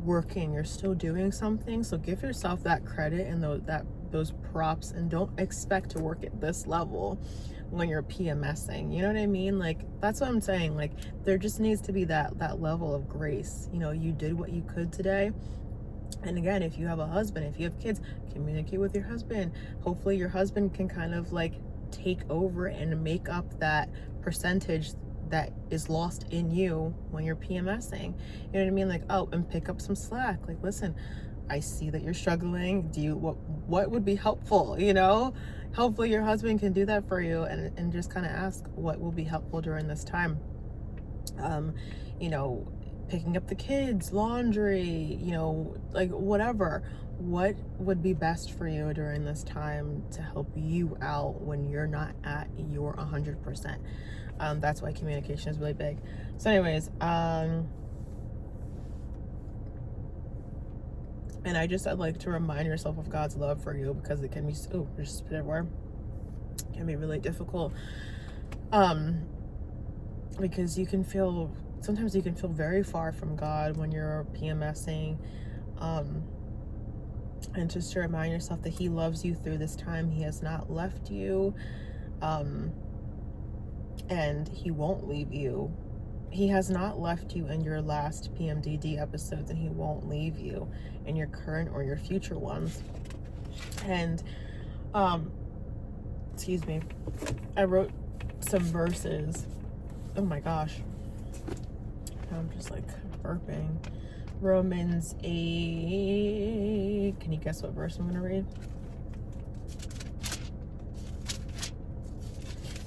working, you're still doing something. So give yourself that credit and those props, and don't expect to work at this level when you're PMSing. You know what I mean? Like, that's what I'm saying. Like, there just needs to be that level of grace. You did what you could today. And again, if you have a husband, if you have kids, communicate with your husband. Hopefully your husband can kind of like take over and make up that percentage that is lost in you when you're PMSing. You know what I mean? Like, oh, and pick up some slack. Like, listen, I see that you're struggling. What would be helpful, you know? Hopefully your husband can do that for you, and just kind of ask what will be helpful during this time. You know, picking up the kids, laundry, you know, like whatever. What would be best for you during this time to help you out when you're not at your 100%? That's why communication is really big. So anyways, and I'd like to remind yourself of God's love for you, because it can be, just spit everywhere. It can be really difficult. Because sometimes you can feel very far from God when you're PMSing. And just to remind yourself that He loves you through this time. He has not left you. And He won't leave you. He has not left you in your last PMDD episodes, and He won't leave you in your current or your future ones. And, excuse me, I wrote some verses. Oh my gosh. I'm just like burping. Romans 8. Can you guess what verse I'm going to read?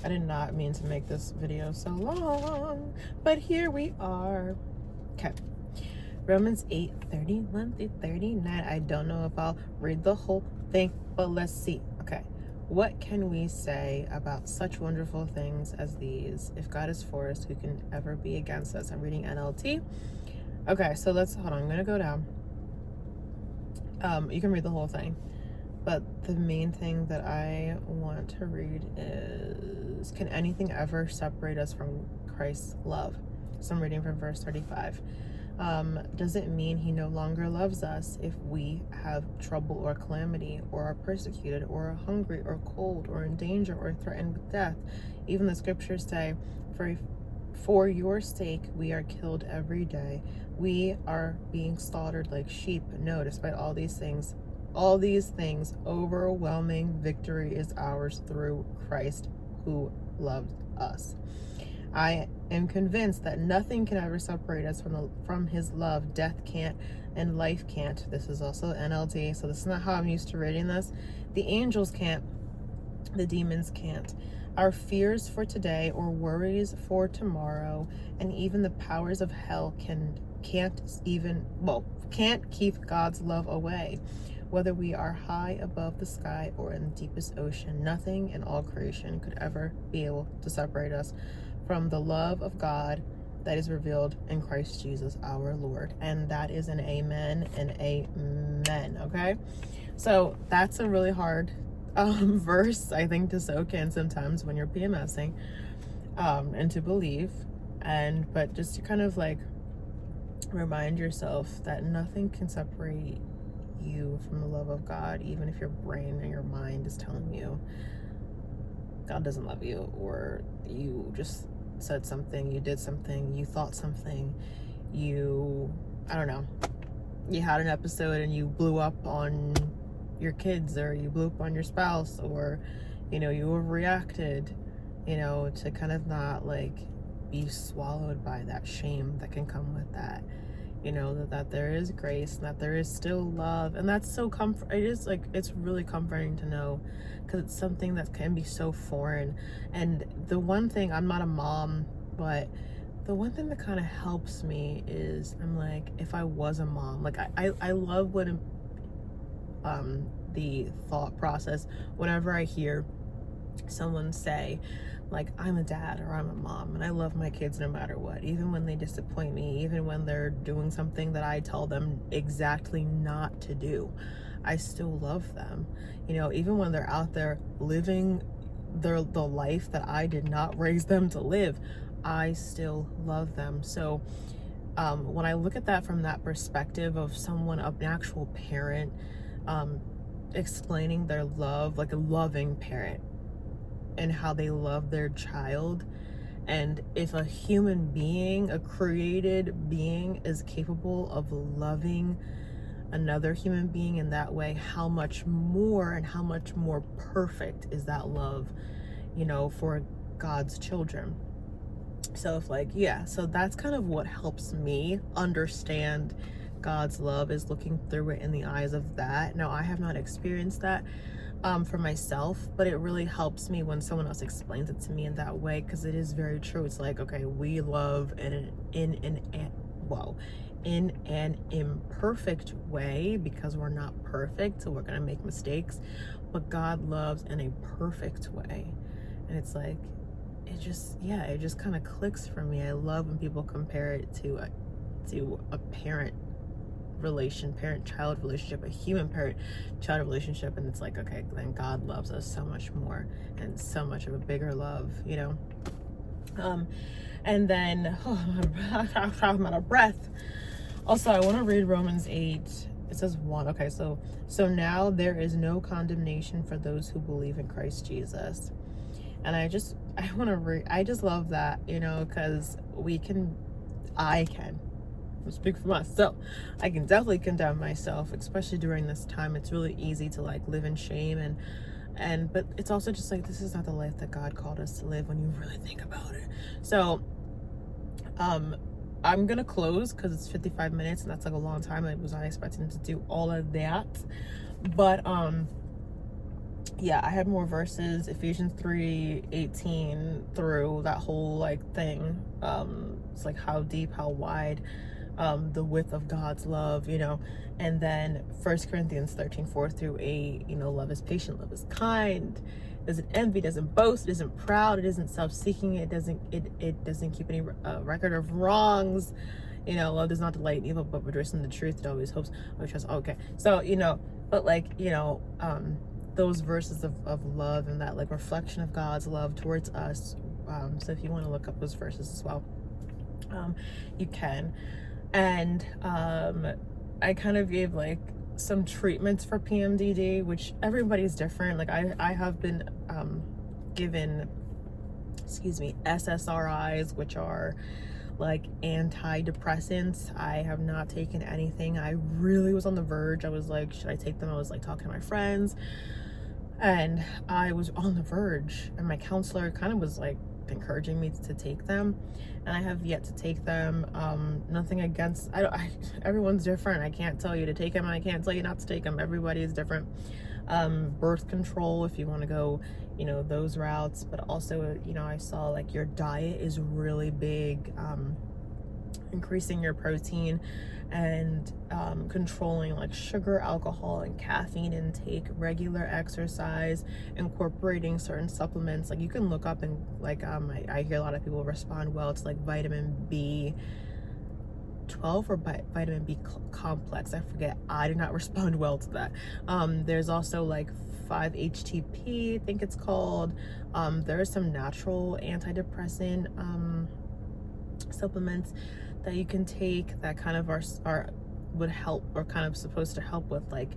I did not mean to make this video so long, but here we are. Okay. Romans 8, 31 through 39. I don't know if I'll read the whole thing, but let's see. Okay. What can we say about such wonderful things as these? If God is for us, who can ever be against us? I'm reading NLT. Okay, so hold on. I'm going to go down. You can read the whole thing. But the main thing that I want to read is, can anything ever separate us from Christ's love? So I'm reading from verse 35. Does it mean He no longer loves us if we have trouble or calamity, or are persecuted, or are hungry, or cold, or in danger, or threatened with death? Even the scriptures say, for your sake we are killed every day. We are being slaughtered like sheep. No, despite all these things, overwhelming victory is ours through Christ who loved us. I am convinced that nothing can ever separate us from His love. Death can't, and life can't. This is also NLT, so this is not how I'm used to reading this. The angels can't. The demons can't. Our fears for today or worries for tomorrow, and even the powers of hell can't keep God's love away. Whether we are high above the sky or in the deepest ocean, nothing in all creation could ever be able to separate us from the love of God that is revealed in Christ Jesus our Lord. And that is an amen and amen. Okay, so that's a really hard verse, I think, to soak in sometimes when you're PMSing, and to believe, but just to kind of like remind yourself that nothing can separate you from the love of God, even if your brain and your mind is telling you God doesn't love you, or you just said something, you did something, you thought something, I don't know, you had an episode and you blew up on your kids, or you blew up on your spouse, or you overreacted, to kind of not like be swallowed by that shame that can come with that. That there is grace, and that there is still love, and that's so it's really comforting to know, because it's something that can be so foreign. And the one thing, I'm not a mom, but the one thing that kind of helps me is, I'm like, if I was a mom, like I love when the thought process whenever I hear someone say, like, I'm a dad or I'm a mom, and I love my kids no matter what, even when they disappoint me, even when they're doing something that I tell them exactly not to do, I still love them. Even when they're out there living the life that I did not raise them to live, I still love them. So when I look at that from that perspective of someone, an actual parent, explaining their love, like a loving parent, and how they love their child, and if a human being, a created being, is capable of loving another human being in that way, how much more and how much more perfect is that love, for God's children. So if like, yeah, so that's kind of what helps me understand God's love, is looking through it in the eyes of that. Now, I have not experienced that for myself, but it really helps me when someone else explains it to me in that way, because it is very true. It's like, okay, we love in an imperfect way, because we're not perfect, so we're gonna make mistakes, but God loves in a perfect way. And it's like, it just kind of clicks for me. I love when people compare it to a parent-child relationship, a human parent-child relationship, and it's like, okay, then God loves us so much more, and so much of a bigger love, you know. And then I'm out of breath. Also, I want to read Romans 8. It says 1. Okay, so now there is no condemnation for those who believe in Christ Jesus. And I just love that, you know, because I can speak for myself. I can definitely condemn myself, especially during this time. It's really easy to like live in shame, but it's also just like, this is not the life that God called us to live when you really think about it. So I'm gonna close because it's 55 minutes, and that's like a long time. I was not expecting to do all of that, but yeah, I had more verses. Ephesians 3:18 through that whole like thing. It's like how deep, how wide, the width of God's love, you know. And then 1 Corinthians 13:4 through 8, you know, love is patient, love is kind, doesn't envy, doesn't boast, it isn't proud, it isn't self-seeking, it doesn't keep any record of wrongs. You know, love does not delight in evil, but rejoices in the truth. It always hopes, always trusts. Okay, so you know, but like, you know, those verses of love, and that like reflection of God's love towards us. So if you want to look up those verses as well, you can. And I kind of gave like some treatments for PMDD, which everybody's different. Like I have been given, SSRIs, which are like antidepressants. I have not taken anything. I really was on the verge. I was like, should I take them? I was like talking to my friends, and I was on the verge, and my counselor kind of was like encouraging me to take them, and I have yet to take them. Nothing against, everyone's different. I can't tell you to take them, and I can't tell you not to take them. Everybody is different. Birth control, if you want to go, you know, those routes, but also, you know, I saw like your diet is really big, increasing your protein, and controlling like sugar, alcohol, and caffeine intake, regular exercise, incorporating certain supplements. Like you can look up, and like I hear a lot of people respond well to like vitamin B12 or vitamin B complex. I forget. I did not respond well to that. There's also like 5-HTP, I think it's called. There are some natural antidepressant supplements that you can take that kind of would help, or kind of supposed to help with like,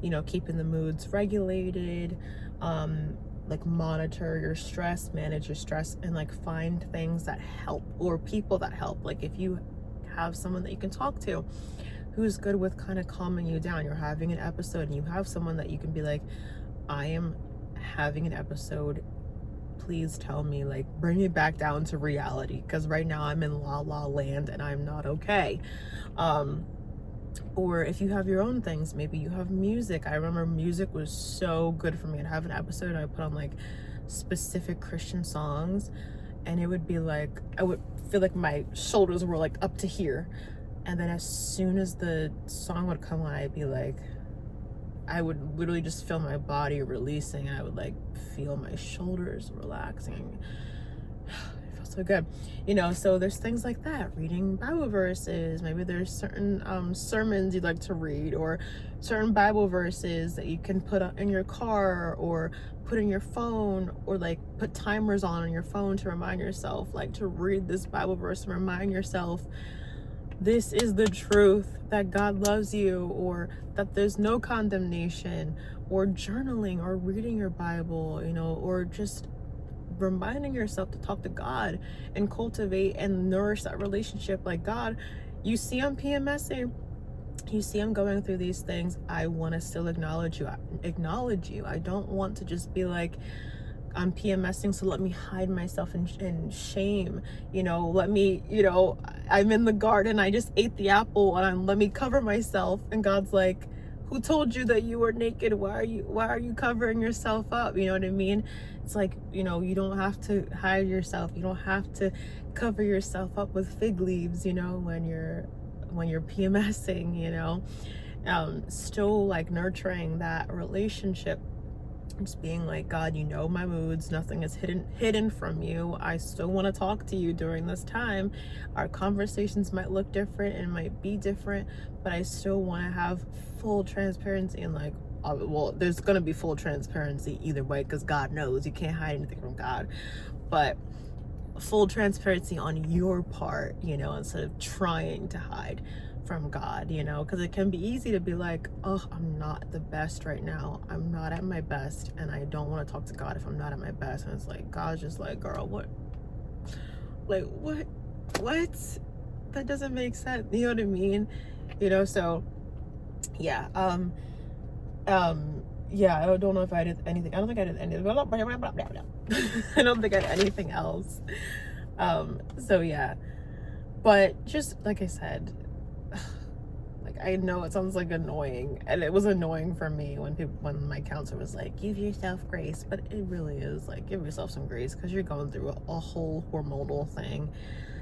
you know, keeping the moods regulated, like monitor your stress, manage your stress, and like find things that help, or people that help. Like if you have someone that you can talk to who's good with kind of calming you down, you're having an episode and you have someone that you can be like, I am having an episode, please tell me, like bring me back down to reality, because right now I'm in la la land and I'm not okay. Or if you have your own things, maybe you have music. I remember music was so good for me. I'd have an episode and I put on like specific Christian songs, and it would be like, I would feel like my shoulders were like up to here, and then as soon as the song would come on, I'd be like, I would literally just feel my body releasing, and I would like feel my shoulders relaxing. It felt so good, you know. So there's things like that, reading Bible verses. Maybe there's certain sermons you'd like to read, or certain Bible verses that you can put in your car, or put in your phone, or like put timers on your phone to remind yourself, like to read this Bible verse and remind yourself this is the truth, that God loves you, or that there's no condemnation, or journaling, or reading your Bible, you know, or just reminding yourself to talk to God and cultivate and nourish that relationship. Like, God, you see I'm PMSing, you see I'm going through these things, I want to still acknowledge you. I don't want to just be like, I'm PMSing, so let me hide myself in shame. Let me, I'm in the garden, I just ate the apple, and let me cover myself. And God's like, who told you that you were naked? Why are you covering yourself up? You know what I mean? It's like, you don't have to hide yourself. You don't have to cover yourself up with fig leaves, when you're PMSing, still like nurturing that relationship. Just being like, God, my moods, nothing is hidden from you. I still want to talk to you during this time. Our conversations might look different and might be different, but I still want to have full transparency. And like, well, there's going to be full transparency either way, because God knows you can't hide anything from God. But full transparency on your part, instead of trying to hide from God, because it can be easy to be like, oh, I'm not the best right now. I'm not at my best, and I don't want to talk to God if I'm not at my best. And it's like, God's just like, girl, what? Like, what? That doesn't make sense. You know what I mean? So yeah. Yeah, I don't know if I did anything. I don't think I did anything. I don't think I did anything else. So yeah. But just like I said, like, I know it sounds like annoying, and it was annoying for me when my counselor was like, give yourself grace, but it really is like, give yourself some grace, because you're going through a whole hormonal thing,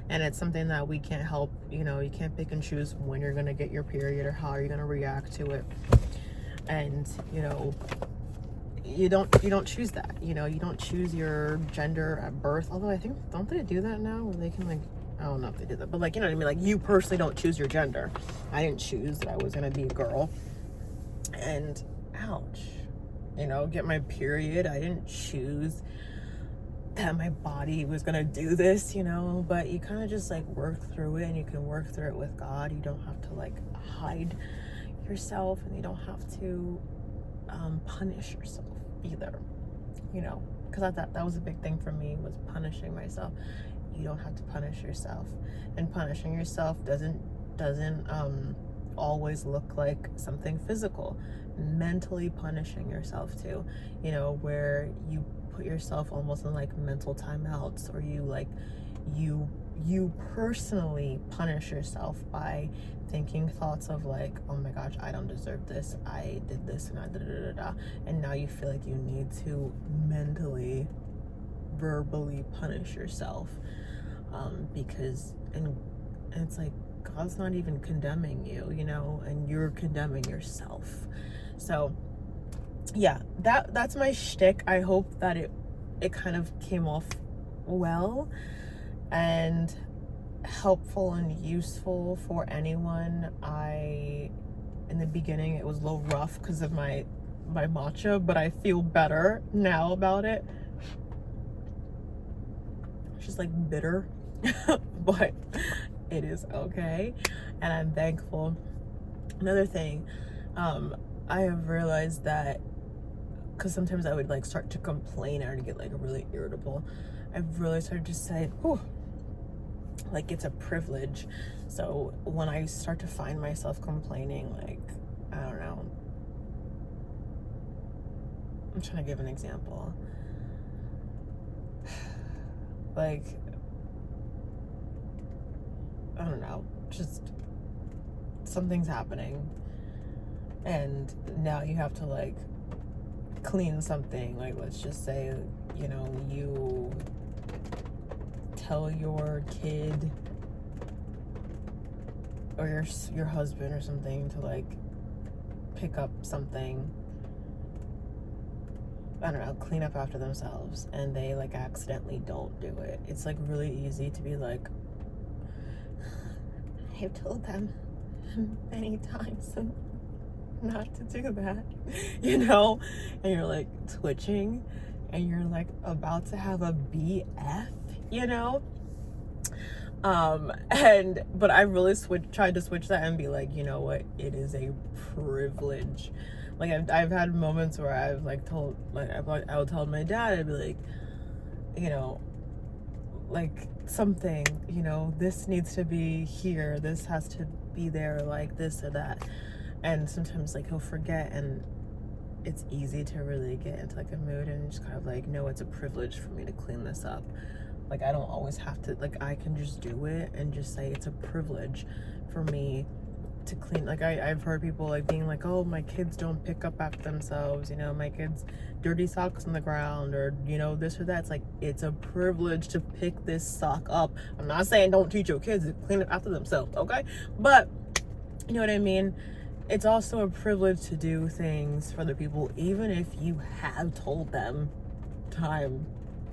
and it's something that we can't help. You can't pick and choose when you're gonna get your period or how you're gonna react to it. And you don't choose that. You don't choose your gender at birth, although I think, don't they do that now, where they can, like, I don't know if they did that, but like, you know what I mean? Like, you personally don't choose your gender. I didn't choose that I was gonna be a girl. And ouch, get my period. I didn't choose that my body was gonna do this, but you kind of just like work through it, and you can work through it with God. You don't have to like hide yourself, and you don't have to punish yourself either, because that was a big thing for me, was punishing myself. You don't have to punish yourself, and punishing yourself doesn't always look like something physical. Mentally punishing yourself too, where you put yourself almost in like mental timeouts, or you personally punish yourself by thinking thoughts of like, oh my gosh, I don't deserve this, I did this, and and now you feel like you need to mentally, verbally punish yourself, because and it's like, God's not even condemning you, and you're condemning yourself. So yeah, that's my shtick. I hope that it kind of came off well and helpful and useful for anyone. In the beginning, it was a little rough because of my matcha, but I feel better now about it. It's just like bitter, but it is okay, and I'm thankful. Another thing, I have realized that, because sometimes I would like start to complain or to get like really irritable, I've really started to say, whew, like, it's a privilege. So when I start to find myself complaining, like, I don't know, I'm trying to give an example, like, I don't know, just something's happening, and now you have to like clean something. Like, let's just say, you tell your kid or your husband or something to like pick up something, I don't know, clean up after themselves, and they like accidentally don't do it. It's like really easy to be like, I've told them many times not to do that, and you're like twitching, and you're like about to have a BF, but I really tried to switch that and be like, you know what, it is a privilege. Like, I've had moments where I've like told, like, I would tell my dad, I'd be like, like something, this needs to be here, this has to be there, like this or that. And sometimes like he'll forget, and it's easy to really get into like a mood and just kind of like, no, it's a privilege for me to clean this up. Like, I don't always have to, like, I can just do it and just say it's a privilege for me to clean. Like, I've heard people like being like, oh, my kids don't pick up after themselves, you know, my kids dirty socks on the ground, or, you know, this or that. It's like, it's a privilege to pick this sock up. I'm not saying don't teach your kids to clean up after themselves, okay? But you know what I mean? It's also a privilege to do things for other people, even if you have told them time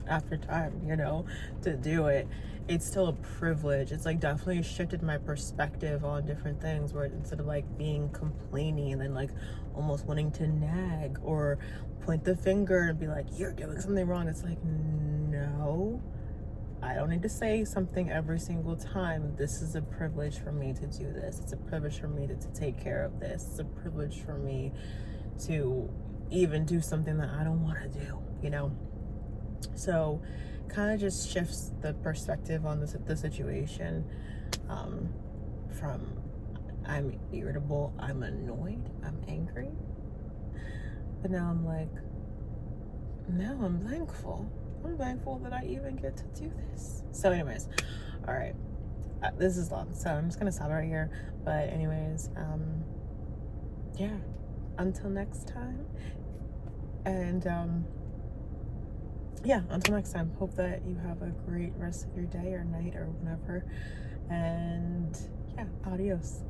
after time, you know, to do it. It's still a privilege. It's like definitely shifted my perspective on different things, where instead of like being complaining and then like almost wanting to nag or point the finger and be like, you're doing something wrong, it's like, no, I don't need to say something every single time. This is a privilege for me to do this. It's a privilege for me to take care of this. It's a privilege for me to even do something that I don't want to do, you know? So kind of just shifts the perspective on the situation, from I'm irritable, I'm annoyed, I'm angry. But now I'm like, no, I'm thankful. I'm thankful that I even get to do this. So anyways, all right, this is long, so I'm just gonna stop right here. But anyways, yeah, until next time. And yeah, until next time, hope that you have a great rest of your day or night or whenever. And yeah, adios.